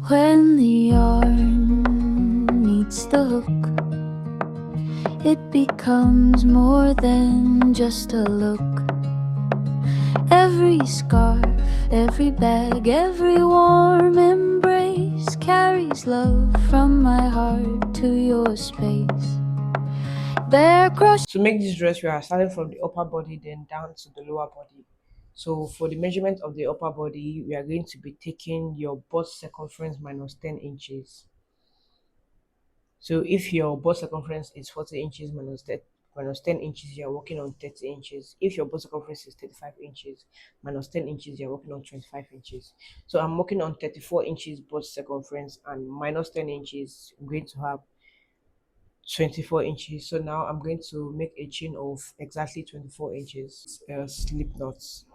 When the yarn meets the hook, it becomes more than just a look. Every scarf, every bag, every warm embrace carries love from my heart to your space. BRcrochet. To make this dress, we are starting from the upper body then down to the lower body. So for the measurement of the upper body, we are going to be taking your bust circumference minus 10 inches. So if your bust circumference is 40 inches minus 10 inches, you're working on 30 inches. If your bust circumference is 35 inches minus 10 inches, you're working on 25 inches. So I'm working on 34 inches bust circumference and minus 10 inches, I'm going to have 24 inches. So now I'm going to make a chain of exactly 24 inches slip knots.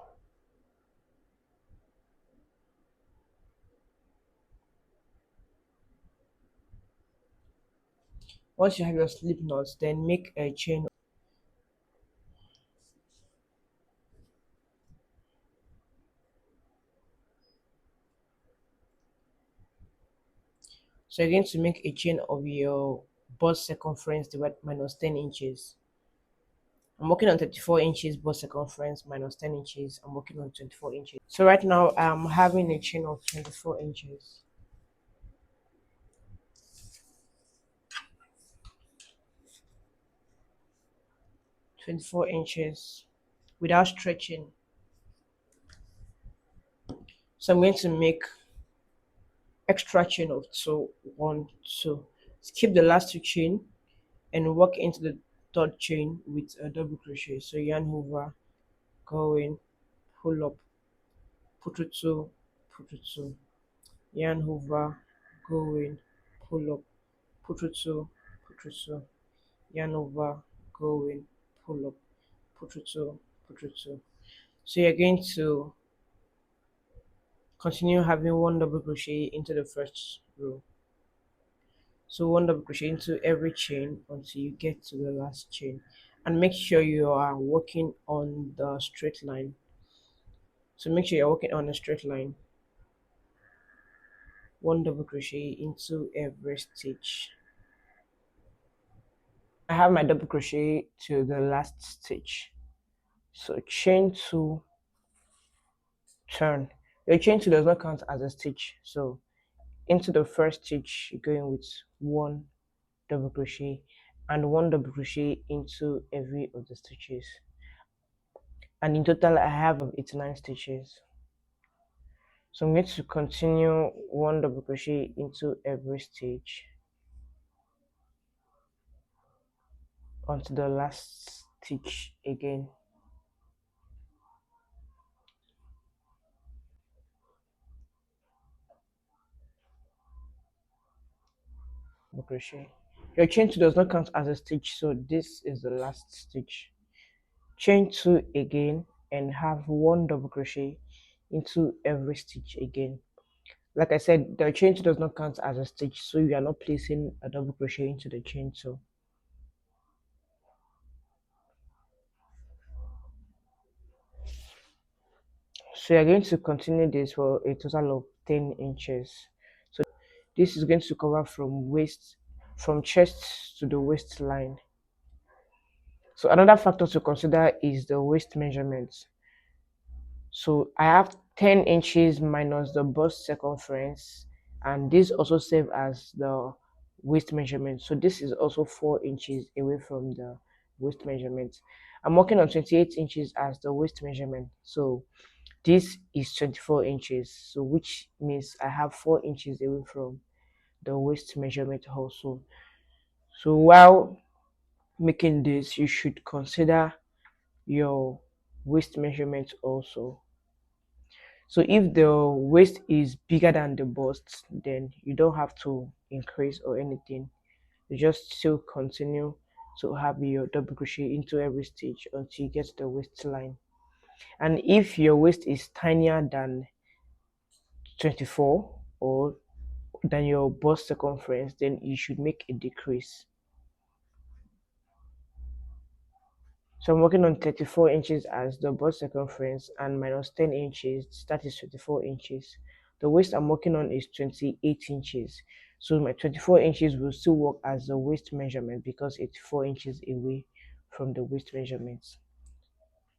Once you have your slip knots, then make a chain. So you're going to make a chain of your bust circumference divided minus 10 inches. I'm working on 34 inches bust circumference minus 10 inches. I'm working on 24 inches. So right now I'm having a chain of 24 inches. Without stretching. So I'm going to make extra chain of 2, 1, 2. Skip the last 2 chain and work into the third chain with a double crochet. So yarn over, go in, pull up, put through 2, put through 2, yarn over, go in, pull up, put through 2, put through 2, yarn over, go in, pull up, put through 2, put through 2. So you're going to continue having 1 double crochet into the first row. So 1 double crochet into every chain until you get to the last chain, and make sure you are working on the straight line. So make sure you're working on a straight line. 1 double crochet into every stitch. I have my double crochet to the last stitch. So chain 2, turn. Your chain 2 does not count as a stitch. So into the first stitch, you're going with 1 double crochet and 1 double crochet into every of the stitches. And in total, I have 89 stitches. So I'm going to continue 1 double crochet into every stitch onto the last stitch again. Crochet. Your chain 2 does not count as a stitch, so this is the last stitch. Chain 2 again and have 1 double crochet into every stitch again. Like I said, the chain 2 does not count as a stitch, so you are not placing a double crochet into the chain 2. So you're going to continue this for a total of 10 inches. So this is going to cover from chest to the waistline. So another factor to consider is the waist measurement. So I have 10 inches minus the bust circumference, and this also serves as the waist measurement. So this is also 4 inches away from the waist measurement. I'm working on 28 inches as the waist measurement. So this is 24 inches, so which means I have 4 inches away from the waist measurement also. So while making this, you should consider your waist measurement also. So if the waist is bigger than the bust, then you don't have to increase or anything. You just still continue to have your double crochet into every stitch until you get to the waistline. And if your waist is tinier than 24 or than your bust circumference, then you should make a decrease. So I'm working on 34 inches as the bust circumference and minus 10 inches, that is 24 inches. The waist I'm working on is 28 inches. So my 24 inches will still work as the waist measurement because it's 4 inches away from the waist measurements.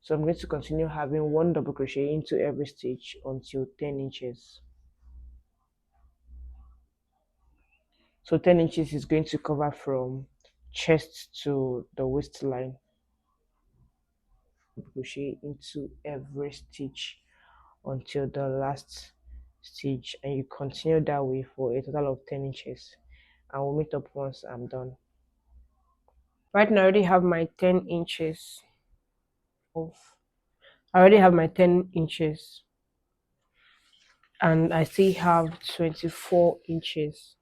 So I'm going to continue having one double crochet into every stitch until 10 inches. So 10 inches is going to cover from chest to the waistline. Crochet into every stitch until the last stitch, and you continue that way for a total of 10 inches, and we'll meet up once I'm done. Right now I already have my 10 inches off. I already have my 10 inches and I still have 24 inches.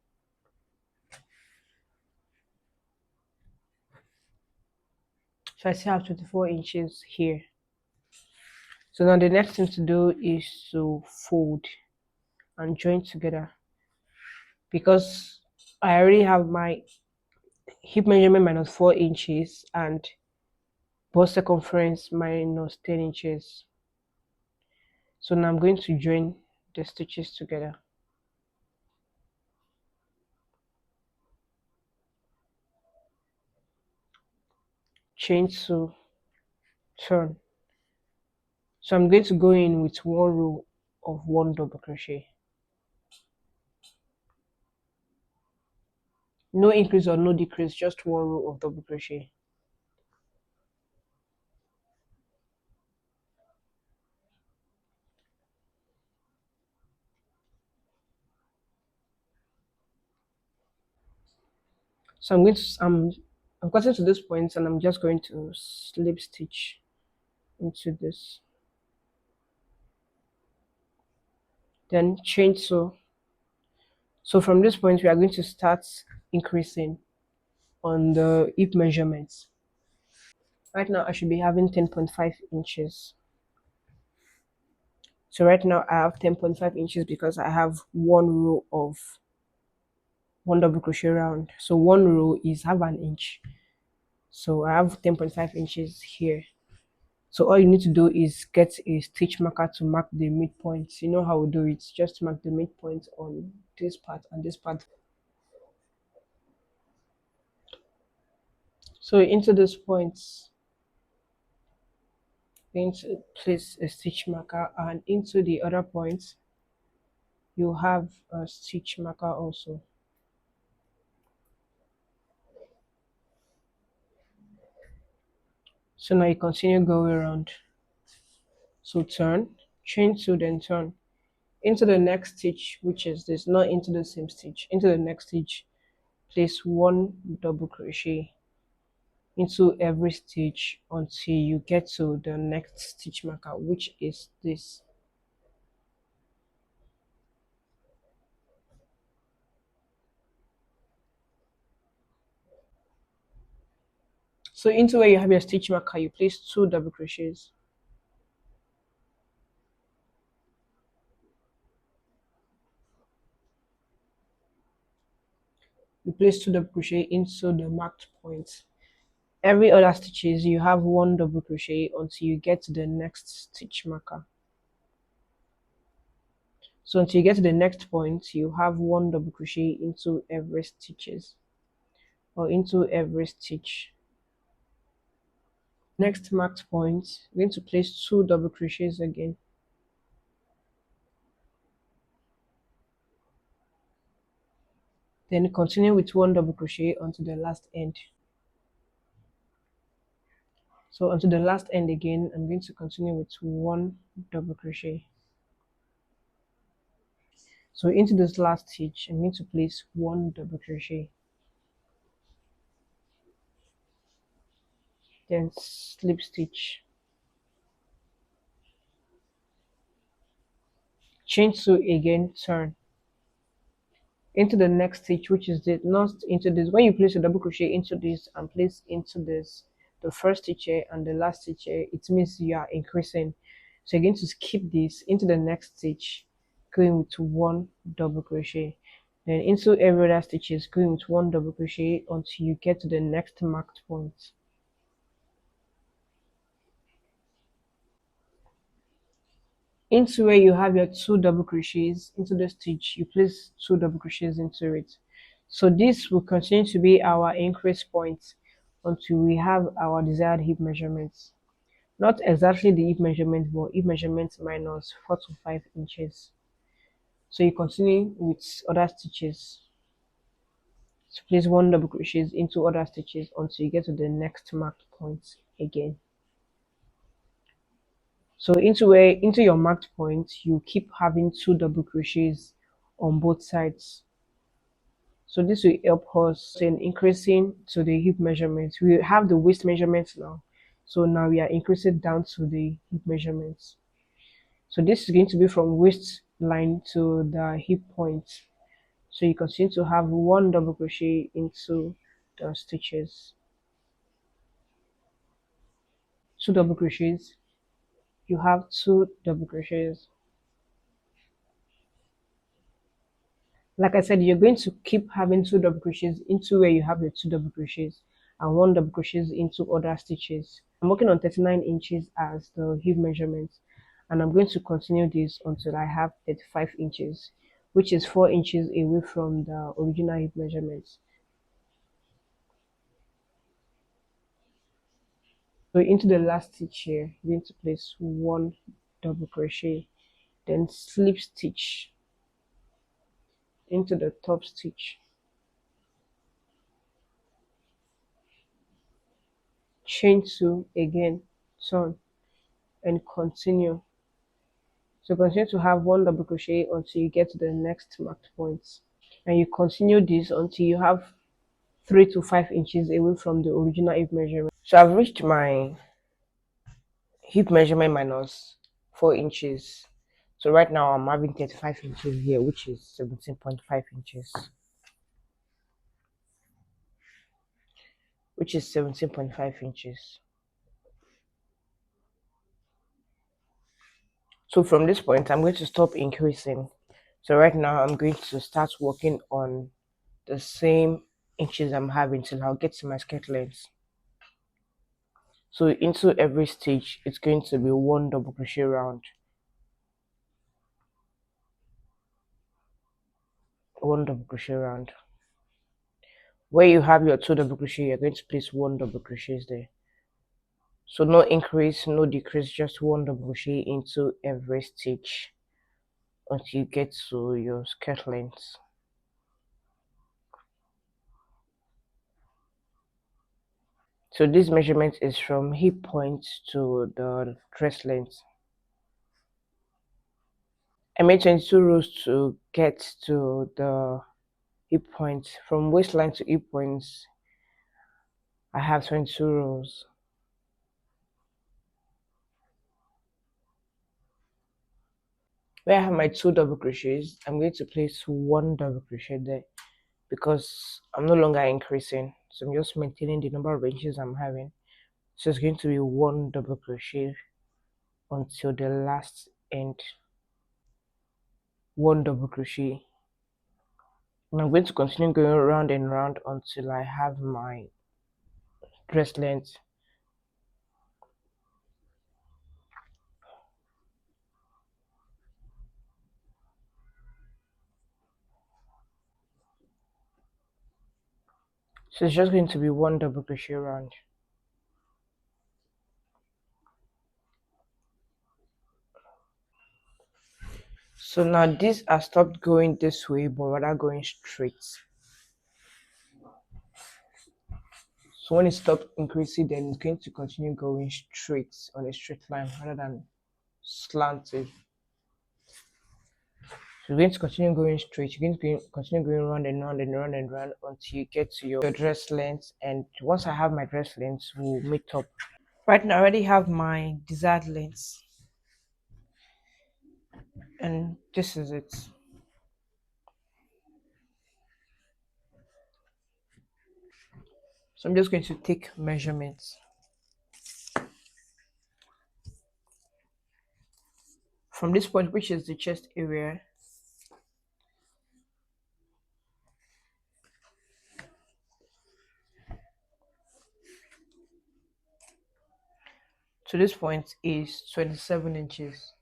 So I still have 24 inches here. So now the next thing to do is to fold and join together, because I already have my hip measurement minus 4 inches and bust circumference minus 10 inches. So now I'm going to join the stitches together. Chain 2, turn. So I'm going to go in with one row of one double crochet. No increase or no decrease, just one row of double crochet. So I've gotten to this point and I'm just going to slip stitch into this. Then chain 2. So from this point we are going to start increasing on the hip measurements. Right now I should be having 10.5 inches. So right now I have 10.5 inches because I have one row of one double crochet round. So one row is half an inch. So I have 10.5 inches here. So all you need to do is get a stitch marker to mark the midpoint. You know how we do it. Just mark the midpoint on this part and this part. So into this point, going to place a stitch marker, and into the other point, you have a stitch marker also. So now you continue going around. So turn, chain 2, then turn into the next stitch, which is this, not into the same stitch, into the next stitch, place one double crochet into every stitch until you get to the next stitch marker, which is this. So into where you have your stitch marker, you place two double crochets. You place two double crochet into the marked point. Every other stitches you have one double crochet until you get to the next stitch marker. So until you get to the next point, you have one double crochet into every stitches, or into every stitch. Next marked point, you're going to place two double crochets again. Then continue with one double crochet onto the last end. So onto the last end again, I'm going to continue with one double crochet. So into this last stitch, I'm going to place one double crochet, then slip stitch, chain 2 again, turn into the next stitch, which is the not into this. When you place a double crochet into this and place into this, the first stitch here and the last stitch here, it means you are increasing. So you're going to skip this into the next stitch, going with one double crochet, then into every other stitches, going with one double crochet until you get to the next marked point. Into where you have your two double crochets into the stitch, you place two double crochets into it. So this will continue to be our increase point until we have our desired hip measurements. Not exactly the hip measurement, but hip measurement minus 4 to 5 inches. So you continue with other stitches. So place one double crochets into other stitches until you get to the next marked point again. So into your marked point, you keep having two double crochets on both sides. So this will help us in increasing to the hip measurements. We have the waist measurements now. So now we are increasing down to the hip measurements. So this is going to be from waist line to the hip point. So you continue to have one double crochet into the stitches. Two double crochets. You have two double crochets. Like I said, you're going to keep having two double crochets into where you have the two double crochets and one double crochets into other stitches. I'm working on 39 inches as the hip measurement, and I'm going to continue this until I have 35 inches, which is 4 inches away from the original hip measurements. So into the last stitch here, you're going to place one double crochet, then slip stitch into the top stitch, chain two again, turn, and continue. So continue to have one double crochet until you get to the next marked point, and you continue this until you have 3 to 5 inches away from the original hip measurement. So I've reached my hip measurement minus 4 inches. So right now I'm having 35 inches here, which is 17.5 inches. Which is 17.5 inches. So from this point, I'm going to stop increasing. So right now, I'm going to start working on the same inches I'm having till I'll get to my skirt length. So into every stitch, it's going to be one double crochet round. One double crochet round. Where you have your two double crochet, you're going to place one double crochet there. So no increase, no decrease, just one double crochet into every stitch until you get to your skirt length. So this measurement is from hip point to the dress length. I made 22 rows to get to the hip point. From waistline to hip points, I have 22 rows. Where I have my two double crochets, I'm going to place one double crochet there because I'm no longer increasing. So I'm just maintaining the number of inches I'm having. So it's going to be one double crochet until the last end. One double crochet. And I'm going to continue going round and round until I have my dress length. So it's just going to be one double crochet round. So now this has stopped going this way but rather going straight. So when it stops increasing, then it's going to continue going straight on a straight line rather than slanted. So you're going to continue going straight. You're going to continue going round and round and round and round until you get to your dress length. And once I have my dress length, we'll meet up. Right now, I already have my desired length, and this is it. So I'm just going to take measurements from this point, which is the chest area, to this point is 27 inches.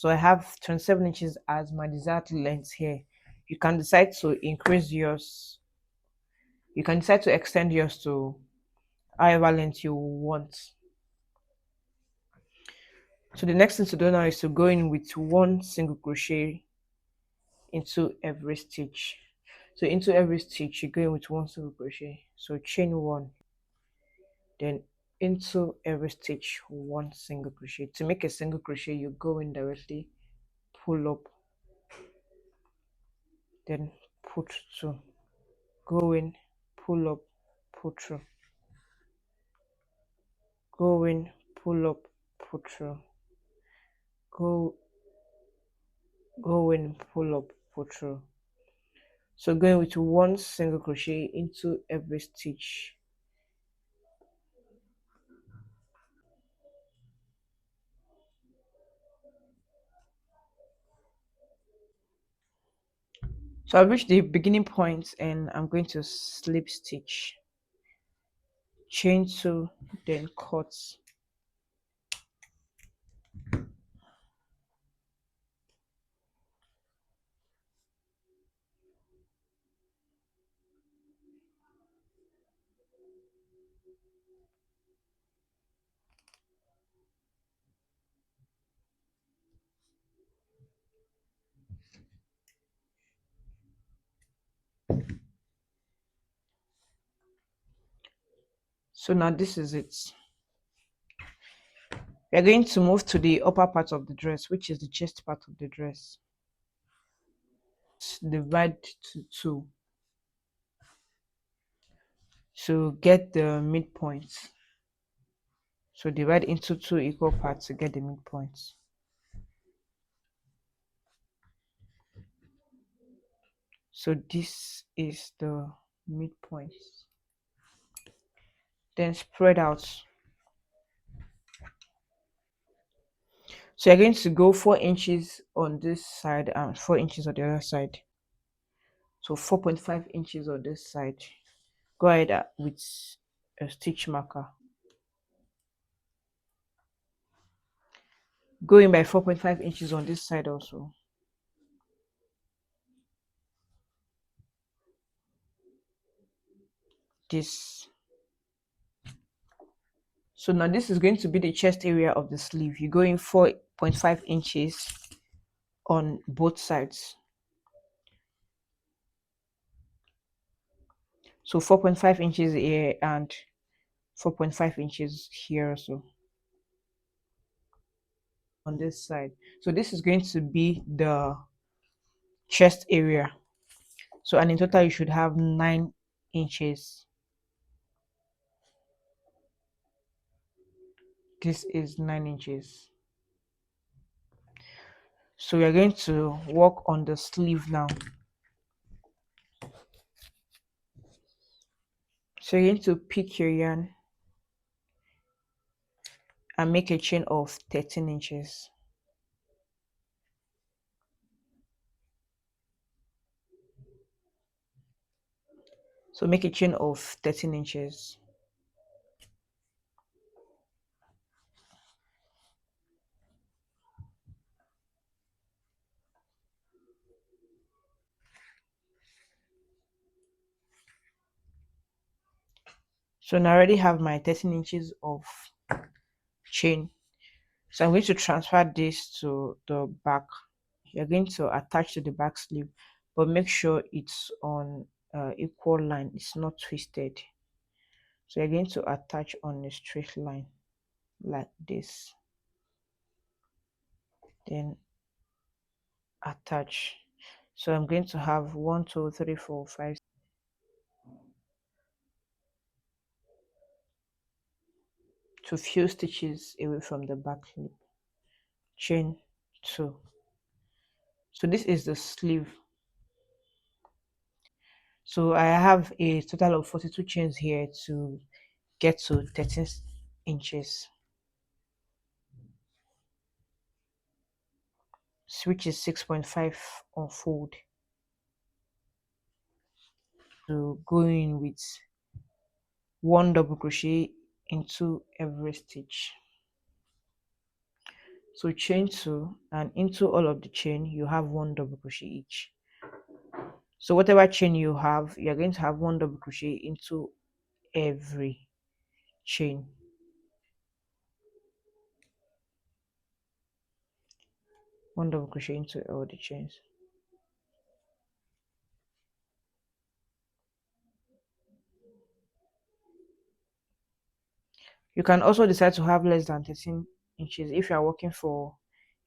So I have 27 inches as my desired length here. You can decide to increase yours. You can decide to extend yours to however length you want. So the next thing to do now is to go in with one single crochet into every stitch. So into every stitch, you go in with one single crochet. So chain one, then into every stitch, one single crochet. To make a single crochet, you go in directly, pull up, then put two, go in, pull up, put through, go in, pull up, put through, go go in, pull up, put through. So going with one single crochet into every stitch. So I've reached the beginning point and I'm going to slip stitch, chain two, then cut. So now this is it. We are going to move to the upper part of the dress, which is the chest part of the dress. Divide to two to get the midpoint. So divide into two equal parts to get the midpoint. So this is the midpoint. Then spread out. So you're going to go 4 inches on this side and 4 inches on the other side. So 4.5 inches on this side. Go ahead with a stitch marker. Go in by 4.5 inches on this side also. This. So now this is going to be the chest area of the sleeve. You go in 4.5 inches on both sides. So 4.5 inches here and 4.5 inches here also on this side. So this is going to be the chest area. So and in total you should have 9 inches. This is 9 inches. So we are going to work on the sleeve now. So you're going to pick your yarn and make a chain of 13 inches. So make a chain of 13 inches. So now I already have my 13 inches of chain. So I'm going to transfer this to the back. You're going to attach to the back sleeve, but make sure it's on equal line. It's not twisted. So you're going to attach on a straight line like this. Then attach. So I'm going to have 1, 2, 3, 4, 5, to few stitches away from the back loop. Chain two. So this is the sleeve. So I have a total of 42 chains here to get to 13 inches, which is 6.5 unfold. So going with one double crochet into every stitch. So chain two, and into all of the chain you have one double crochet each. So whatever chain you have, you're going to have one double crochet into every chain. One double crochet into all the chains. You can also decide to have less than 13 inches. If you are working for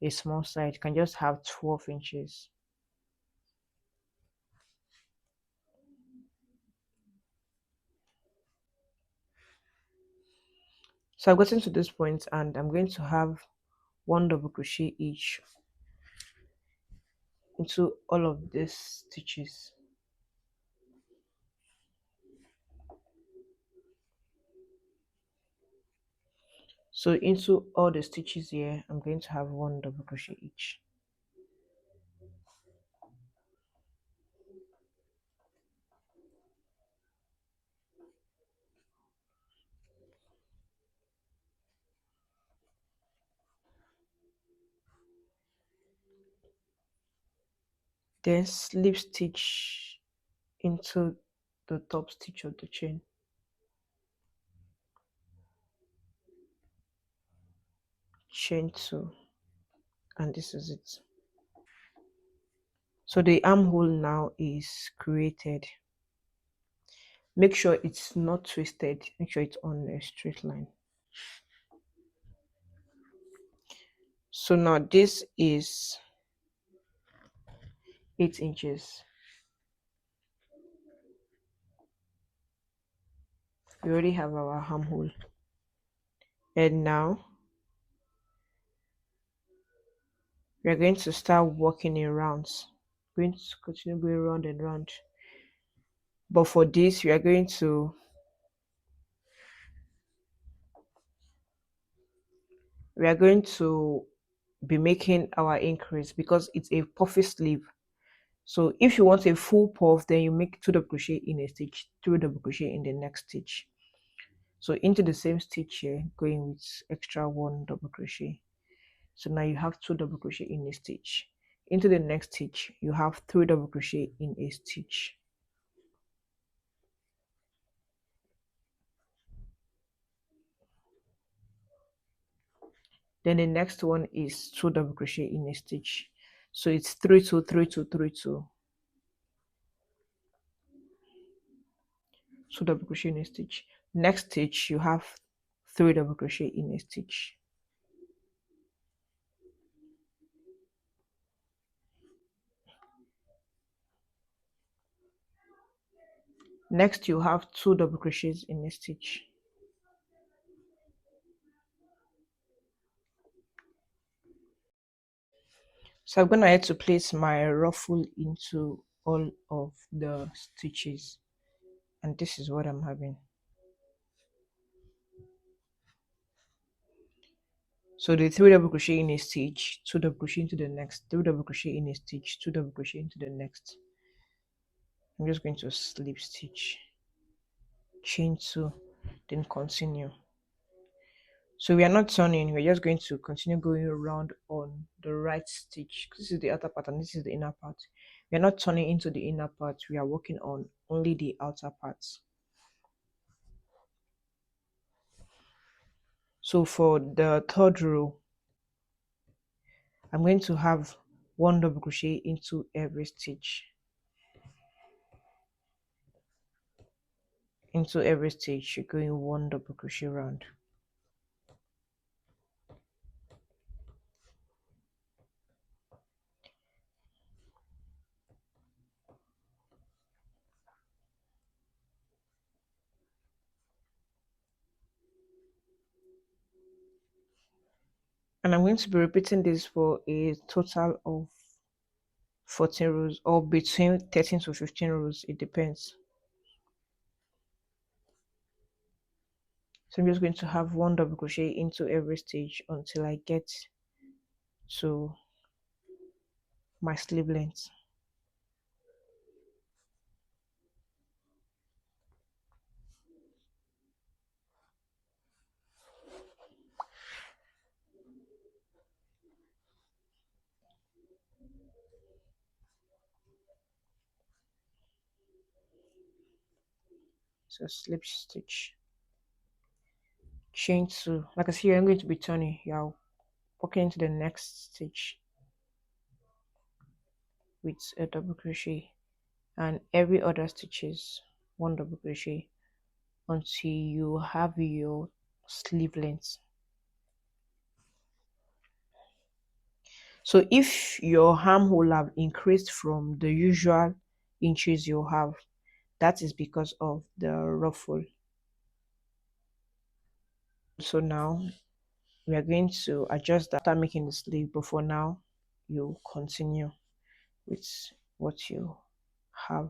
a small side, you can just have 12 inches. So I've gotten to this point and I'm going to have one double crochet each into all of these stitches. So into all the stitches here, I'm going to have one double crochet each. Then slip stitch into the top stitch of the chain. Chain two, and this is it. So the armhole now is created. Make sure it's not twisted, make sure it's on a straight line. So now this is 8 inches. We already have our armhole, and now we're going to start working in rounds. We're going to continue going round and round, but for this we are going to be making our increase because it's a puffy sleeve. So if you want a full puff, then you make 2 double crochet in a stitch, 3 double crochet in the next stitch. So into the same stitch here, going with extra 1 double crochet. So now you have 2 double crochet in a stitch. Into the next stitch, you have 3 double crochet in a stitch. Then the next one is 2 double crochet in a stitch. So it's 3 2 3 2 3 2. 2 double crochet in a stitch. Next stitch you have 3 double crochet in a stitch. Next you have 2 double crochets in a stitch. So I'm gonna have to place my ruffle into all of the stitches, and this is what I'm having. So the 3 double crochet in a stitch, 2 double crochet into the next, 3 double crochet in a stitch, 2 double crochet into the next. I'm just going to slip stitch, chain 2, then continue. So we are not turning, we're just going to continue going around on the right stitch. This is the outer part and this is the inner part. We are not turning into the inner part, we are working on only the outer parts. So for the third row, I'm going to have 1 double crochet into every stitch. Into every stitch, you're going 1 double crochet round. And I'm going to be repeating this for a total of 14 rows, or between 13 to 15 rows, it depends. So I'm just going to have 1 double crochet into every stitch until I get to my sleeve length. So slip stitch, chain 2. Like I see, I'm going to be turning. You're walking into the next stitch with a double crochet, and every other stitches 1 double crochet until you have your sleeve length. So if your armhole have increased from the usual inches you have, that is because of the ruffle. So now we are going to adjust that after making the sleeve, but for now you continue with what you have,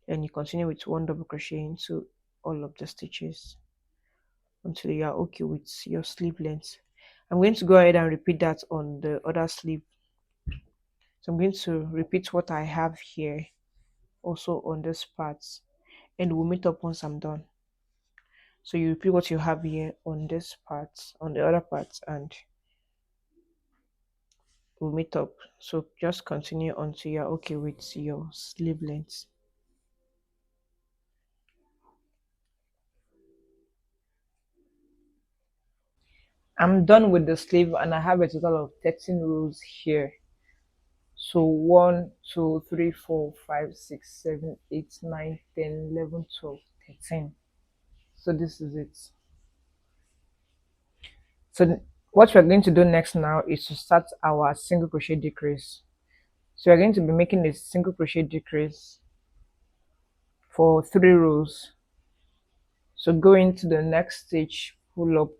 and you continue with 1 double crochet into all of the stitches until you are okay with your sleeve length. I'm going to go ahead and repeat that on the other sleeve. So I'm going to repeat what I have here also on this part, and we'll meet up once I'm done. So you repeat what you have here on this part, on the other part, and we'll meet up. So just continue until you're okay with your sleeve length. I'm done with the sleeve, and I have a total of 13 rows here. So 1, 2, 3, 4, 5, 6, 7, 8, 9, 10, 11, 12, 13. So this is it. So what we're going to do next now is to start our single crochet decrease. So we're going to be making a single crochet decrease for 3 rows. So go into the next stitch, pull up,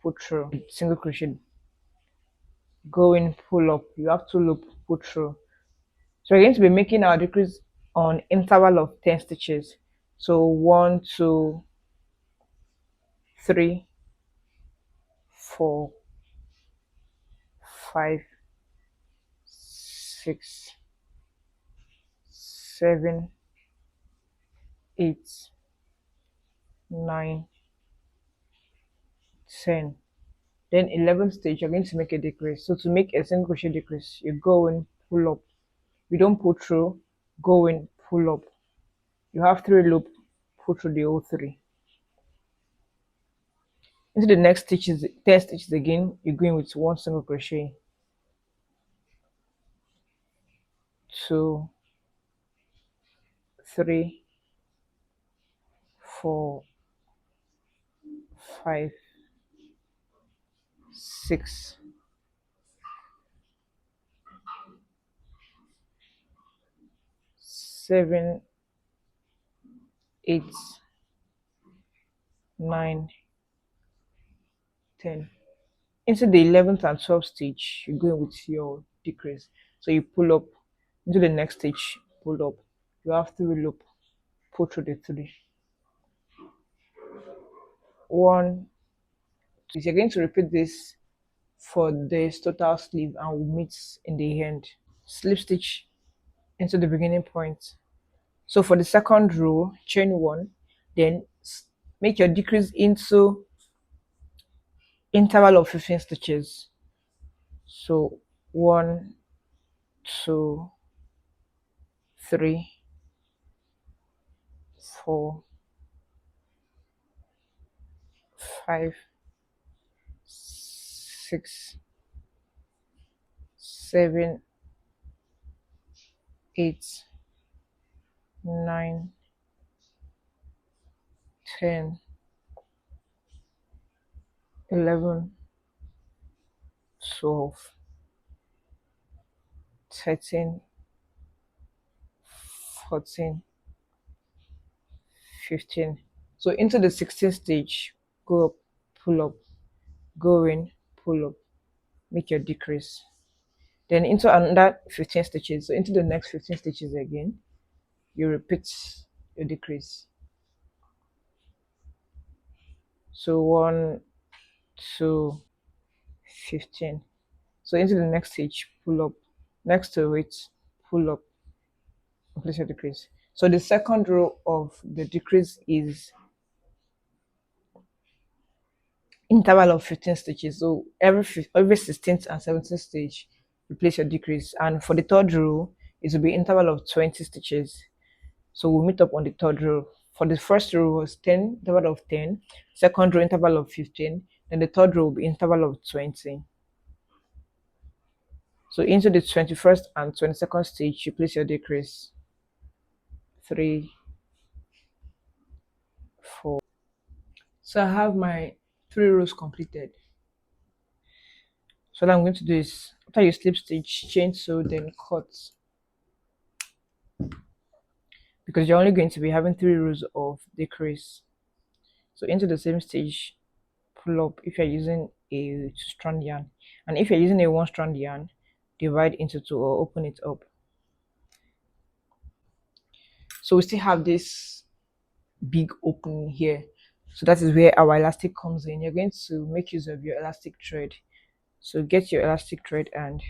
put through, single crochet, go in, pull up, you have to loop, put through. So we're going to be making our decrease on interval of 10 stitches. So 1, 2, 3, 4, 5, 6, 7, 8, 9, 10. Then 11th stage, you're going to make a decrease. So to make a single crochet decrease, you go in, pull up. You don't pull through, go in, pull up. You have 3 loop, pull through the whole 3. Into the next stitches, 10 stitches again, you go in with 1 single crochet, 2, 3, 4, 5, 6, 7, 8, 9, 10. Into the 11th and 12th stitch, you go in with your decrease. So you pull up into the next stitch, pull up. You have 3 loop, pull through the 3. 1, 2. You're going to repeat this for this total sleeve, and we'll meet in the end. Slip stitch into the beginning point. So for the second row, chain 1, then make your decrease into interval of 15 stitches. So 1, 2, 3, 4, 5, 6, 7, 8, 9, 10, 11, 12, 13, 14, 15. So into the 16th stage, go up, pull up, go in, pull up, make your decrease. Then into another 15 stitches. So into the next 15 stitches again, you repeat your decrease. So 1, 2, 15. So into the next stitch, pull up. Next to it, pull up, place your decrease. So the second row of the decrease is interval of 15 stitches. So every 16th and 17th stage, you place your decrease. And for the third row, it will be interval of 20 stitches. So we'll meet up on the third row for the first row was 10, interval of 10, second row interval of 15, then the third row will be interval of 20. So into the 21st and 22nd stitch, you place your decrease. 3, 4. So I have my 3 rows completed. So what I'm going to do is, after you slip stitch, chain sew, then cut, because you're only going to be having 3 rows of decrease. So into the same stitch, pull up if you're using a 2-strand yarn, and if you're using a 1-strand yarn, divide into 2 or open it up. So we still have this big opening here, so that is where our elastic comes in. You're going to make use of your elastic thread. So get your elastic thread, and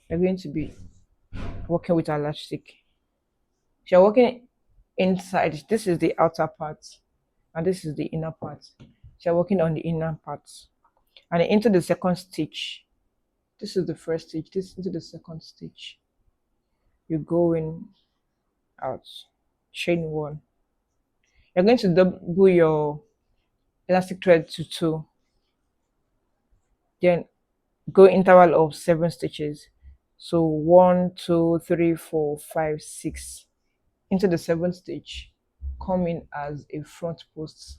you're going to be working with elastic. So you're working inside, this is the outer part and this is the inner part. So you're working on the inner part, and into the second stitch, this is the first stitch, this into the second stitch, you go in, out, chain 1. You're going to double your elastic thread to 2, then go interval of 7 stitches. So 1, 2, 3, 4, 5, 6. Into the 7th stitch, come in as a front post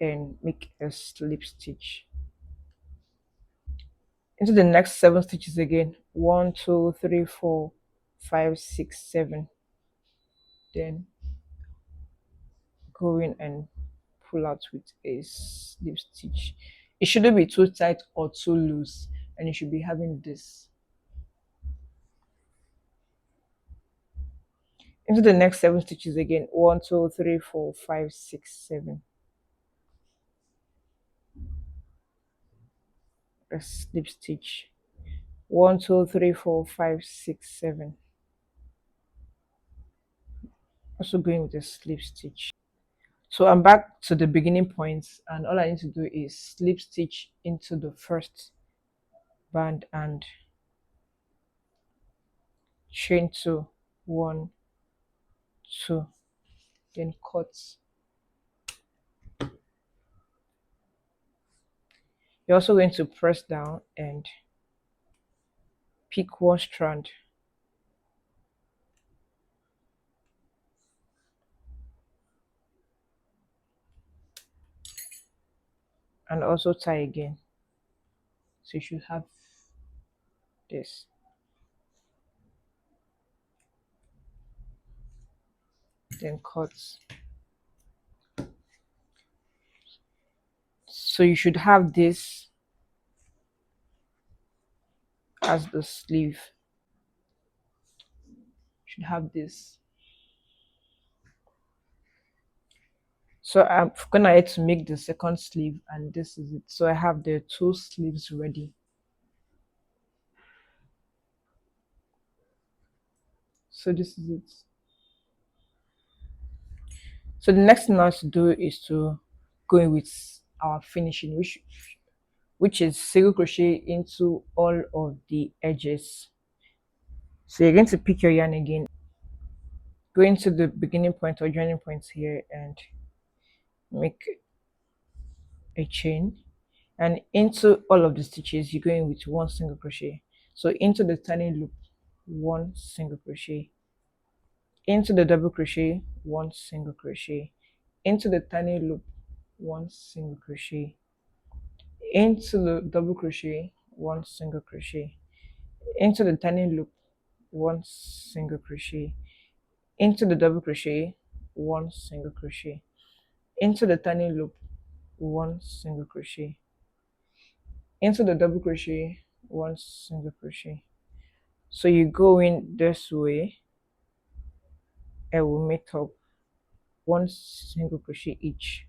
and make a slip stitch. Into the next 7 stitches again, 1, 2, 3, 4, 5, 6, 7. Then go in and pull out with a slip stitch. It shouldn't be too tight or too loose, and you should be having this. Into the next 7 stitches again, 1, 2, 3, 4, 5, 6, 7. A slip stitch. 1, 2, 3, 4, 5, 6, 7. Also going with a slip stitch. So I'm back to the beginning points, and all I need to do is slip stitch into the first band and chain 2, 1, 2, then cut. You're also going to press down and pick 1 strand, and also tie again. So you should have this. Then cut. So you should have this as the sleeve. You should have this. So I'm gonna add to make the second sleeve, and this is it. So I have the 2 sleeves ready. So this is it. So the next thing I have to do is to go in with our finishing, which is single crochet into all of the edges. So you're going to pick your yarn again, go into the beginning point or joining point here and make a chain, and into all of the stitches you go in with 1 single crochet. So into the tiny loop, 1 single crochet, into the double crochet, 1 single crochet, into the tiny loop, 1 single crochet, into the double crochet, 1 single crochet, into the tiny loop, 1 single crochet, into the double crochet, 1 single crochet, into the tiny loop, 1 single crochet, into the double crochet, 1 single crochet. So you go in this way and we'll make up 1 single crochet each.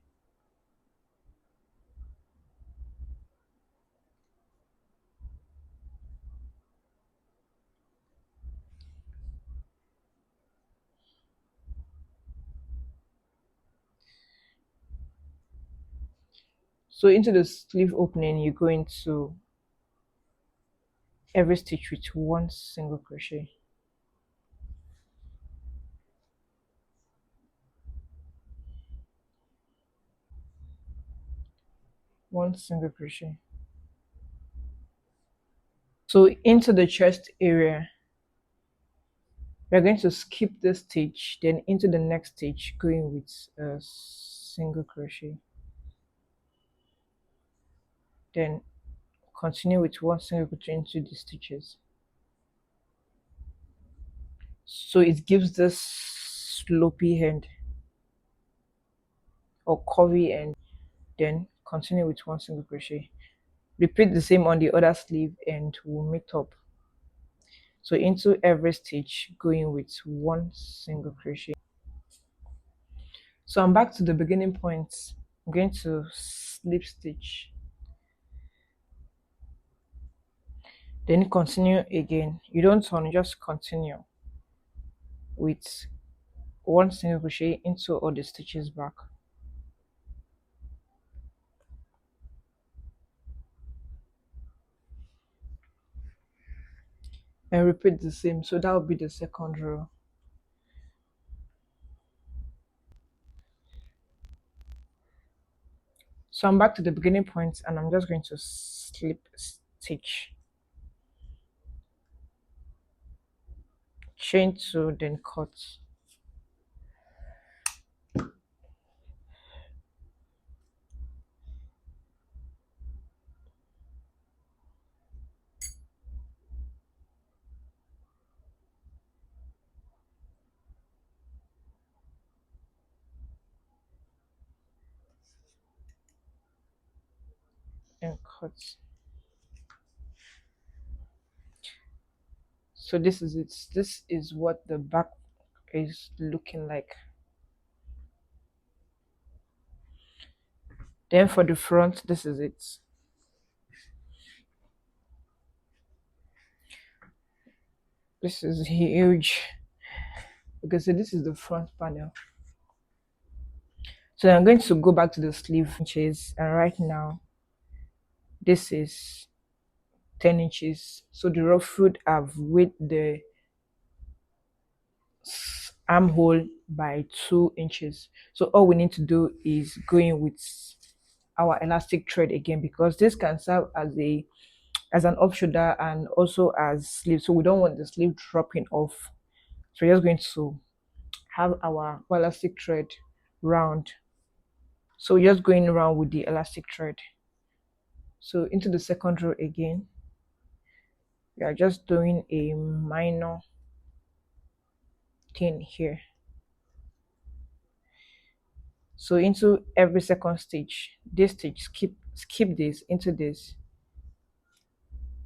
So into the sleeve opening, you go into every stitch with 1 single crochet. one single crochet. So into the chest area, we're going to skip this stitch, then into the next stitch, going with a single crochet, then continue with one single crochet into the stitches. So it gives this slopey end or curvy end, then continue with one single crochet. Repeat the same on the other sleeve and we'll meet up. So into every stitch, going with one single crochet. So I'm back to the beginning point. I'm going to slip stitch, then continue again. You don't turn, just continue with one single crochet into all the stitches back, and repeat the same. So that will be the second row. So I'm back to the beginning point and I'm just going to slip stitch, chain 2, then cut. And cut. So this is it. This is what the back is looking like. Then for the front, this is it. This is huge. Okay, so this is the front panel. So I'm going to go back to the sleeve inches, and right now this is 10 inches. So the ruffled, I've weighed the armhole by 2 inches. So all we need to do is go in with our elastic thread again, because this can serve as an off shoulder and also as sleeve, so we don't want the sleeve dropping off. So we're just going to have our elastic thread round. So we're just going around with the elastic thread. So into the second row again, we are just doing a minor thing here. So into every second stitch, this stitch, skip this, into this,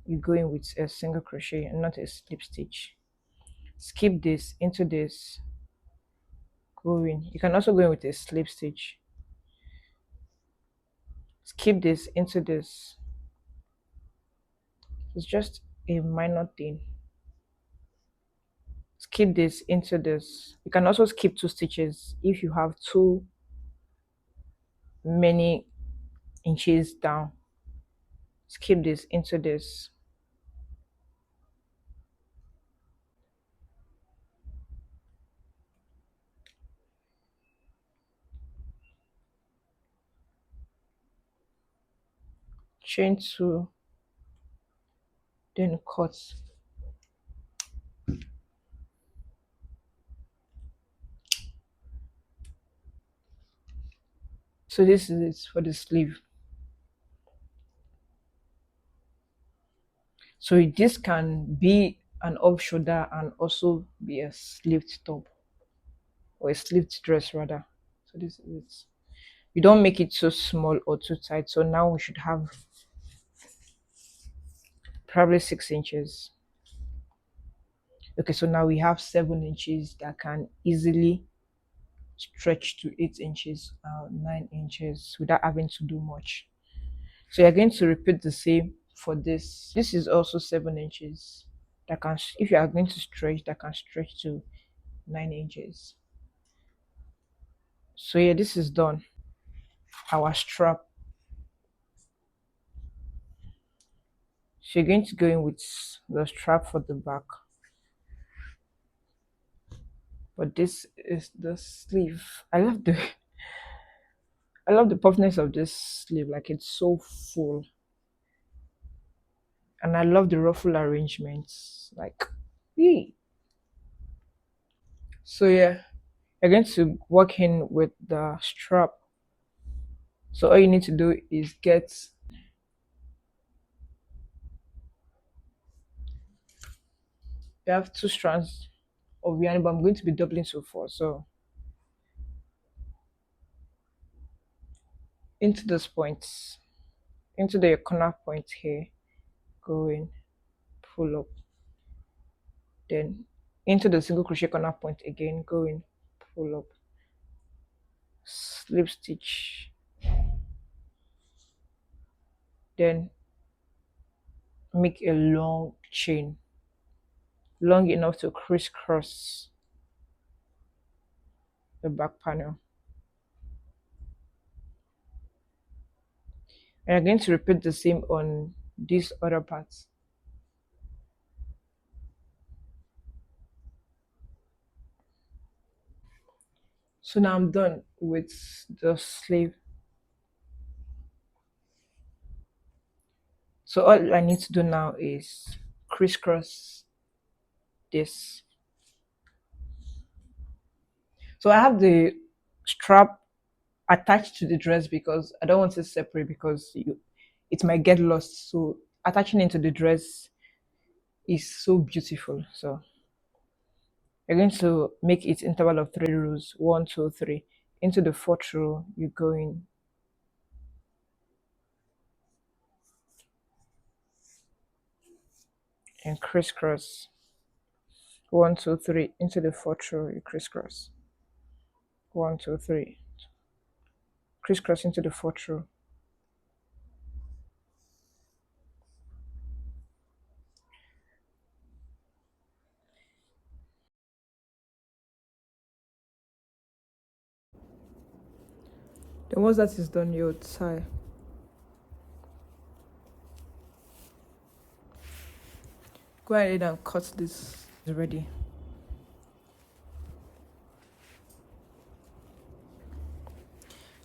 you go in with a single crochet and not a slip stitch. Skip this, into this, go in. You can also go in with a slip stitch. Skip this, into this. It's just a minor thing. Skip this, into this. You can also skip 2 stitches if you have too many inches down. Skip this, into this. Chain 2, then cut. So this is it for the sleeve. So this can be an off shoulder and also be a sleeved top, or a sleeved dress rather. So this is it. You don't make it so small or too tight. So now we should have probably 6 inches. Okay, so now we have 7 inches that can easily stretch to 8 inches, 9 inches without having to do much. So you're going to repeat the same for this. This is also 7 inches that can, if you are going to stretch, that can stretch to 9 inches. So yeah, this is done. Our strap. So you're going to go in with the strap for the back. But this is the sleeve. I love the I love the puffiness of this sleeve, like it's so full. And I love the ruffle arrangements, like, yay. So yeah, you're going to work in with the strap. So all you need to do is get, you have 2 strands of yarn, but I'm going to be doubling so far. So into those points, into the corner point here, go in, pull up, then into the single crochet corner point again, go in, pull up, slip stitch, then make a long chain, long enough to crisscross the back panel. And I'm going to repeat the same on these other parts. So now I'm done with the sleeve. So all I need to do now is crisscross this. So I have the strap attached to the dress because I don't want it separate because it might get lost. So attaching it to the dress is so beautiful. So you're going to make it interval of 3 rows, 1, 2, 3. Into the 4th row, you go in and crisscross. 1, 2, 3. Into the 4th row, you crisscross. 1, 2, 3. Crisscross into the 4th row. Then once that is done, you tie. Go ahead and cut this. It's ready.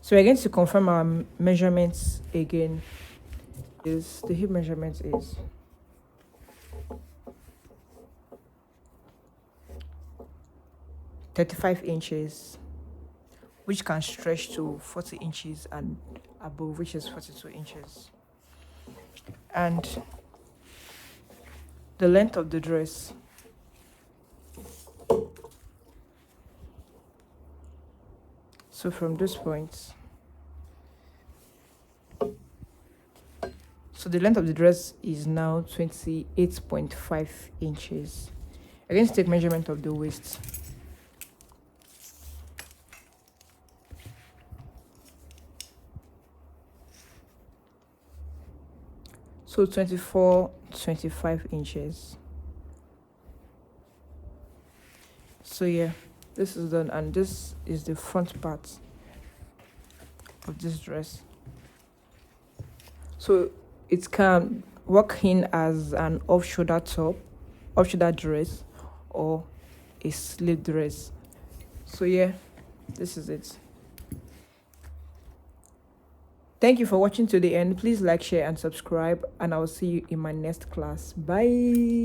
So we're going to confirm our measurements again. The hip measurement is 35 inches, which can stretch to 40 inches and above, which is 42 inches. And the length of the dress, so from this point, so the length of the dress is now 28.5 inches. I'm going to take measurement of the waist. So 24.25 inches. So yeah, this is done, and this is the front part of this dress. So it can work in as an off-shoulder top, off-shoulder dress, or a slip dress. So yeah, this is it. Thank you for watching to the end. Please like, share, and subscribe, and I will see you in my next class. Bye.